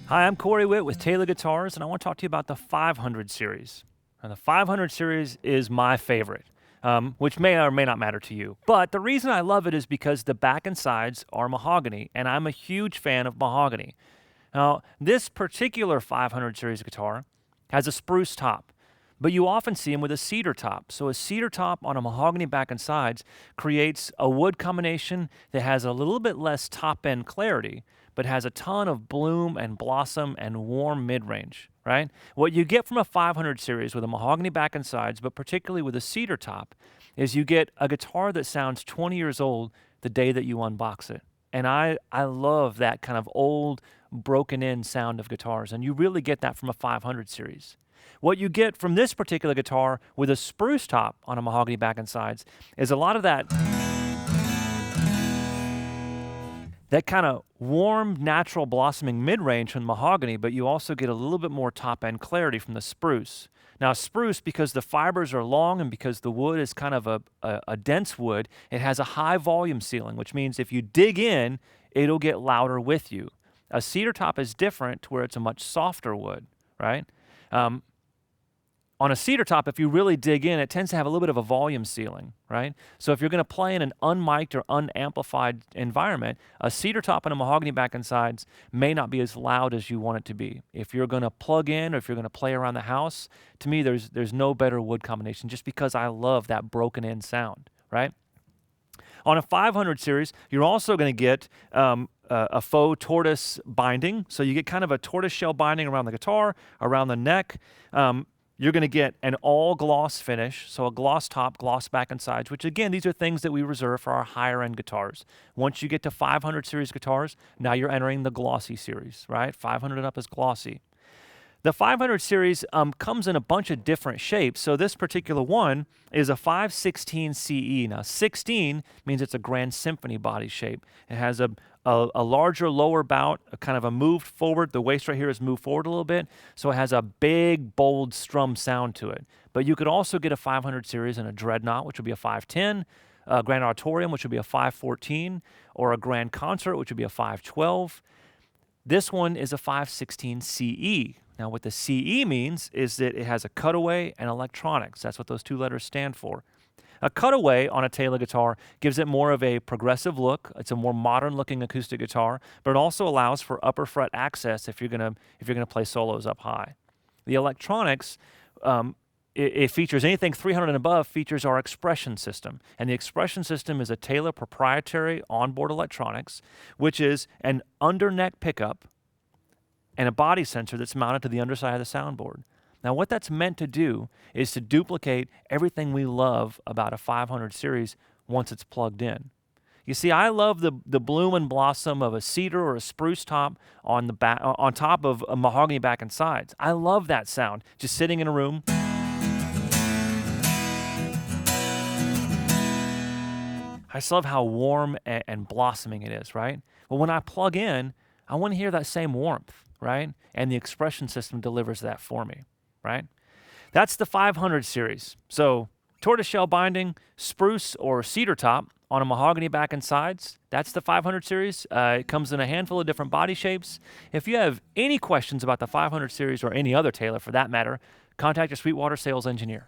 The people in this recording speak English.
Hi, I'm Cory Witt with Taylor Guitars, and I want to talk to you about the 500 series. Now, the 500 series is my favorite, which may or may not matter to you. But the reason I love it is because the back and sides are mahogany, and I'm a huge fan of mahogany. Now, this particular 500 series guitar has a spruce top, but you often see them with a cedar top. So a cedar top on a mahogany back and sides creates a wood combination that has a little bit less top-end clarity, but has a ton of bloom and blossom and warm mid-range, right? What you get from a 500 series with a mahogany back and sides, but particularly with a cedar top, is you get a guitar that sounds 20 years old the day that you unbox it. And I love that kind of old, broken-in sound of guitars, and you really get that from a 500 series. What you get from this particular guitar with a spruce top on a mahogany back and sides is a lot of that kind of warm, natural blossoming mid-range from the mahogany, but you also get a little bit more top-end clarity from the spruce. Now, spruce, because the fibers are long and because the wood is kind of a dense wood, it has a high volume ceiling, which means if you dig in, it'll get louder with you. A cedar top is different to where it's a much softer wood, right? On a cedar top, if you really dig in, it tends to have a little bit of a volume ceiling, right? So if you're going to play in an unmiked or unamplified environment, a cedar top and a mahogany back and sides may not be as loud as you want it to be. If you're going to plug in or if you're going to play around the house, to me, there's no better wood combination just because I love that broken in sound, right? On a 500 series, you're also going to get a faux tortoise binding. So you get kind of a tortoise shell binding around the guitar, around the neck. You're going to get an all gloss finish, so a gloss top, gloss back and sides, which again, these are things that we reserve for our higher end guitars. Once you get to 500 series guitars, now you're entering the glossy series, right? 500 and up is glossy. The 500 series comes in a bunch of different shapes. So this particular one is a 5/16 CE. Now 16 means it's a Grand Symphony body shape. It has a larger lower bout, a kind of a moved forward. The waist right here is moved forward a little bit. So it has a big, bold strum sound to it. But you could also get a 500 series in a Dreadnought, which would be a 510, a Grand Auditorium, which would be a 514, or a Grand Concert, which would be a 512. This one is a 5/16 CE. Now, what the CE means is that it has a cutaway and electronics. That's what those two letters stand for. A cutaway on a Taylor guitar gives it more of a progressive look. It's a more modern-looking acoustic guitar, but it also allows for upper fret access if you're gonna play solos up high. The electronics, it features anything 300 and above features our expression system, and the expression system is a Taylor proprietary onboard electronics, which is an underneck pickup and a body sensor that's mounted to the underside of the soundboard. Now, what that's meant to do is to duplicate everything we love about a 500 series once it's plugged in. You see, I love the bloom and blossom of a cedar or a spruce top on top of a mahogany back and sides. I love that sound, just sitting in a room. I just love how warm and blossoming it is, right? Well, when I plug in, I want to hear that same warmth, right? And the expression system delivers that for me, right? That's the 500 series. So tortoiseshell binding, spruce or cedar top on a mahogany back and sides. That's the 500 series. It comes in a handful of different body shapes. If you have any questions about the 500 series or any other Taylor for that matter, contact your Sweetwater sales engineer.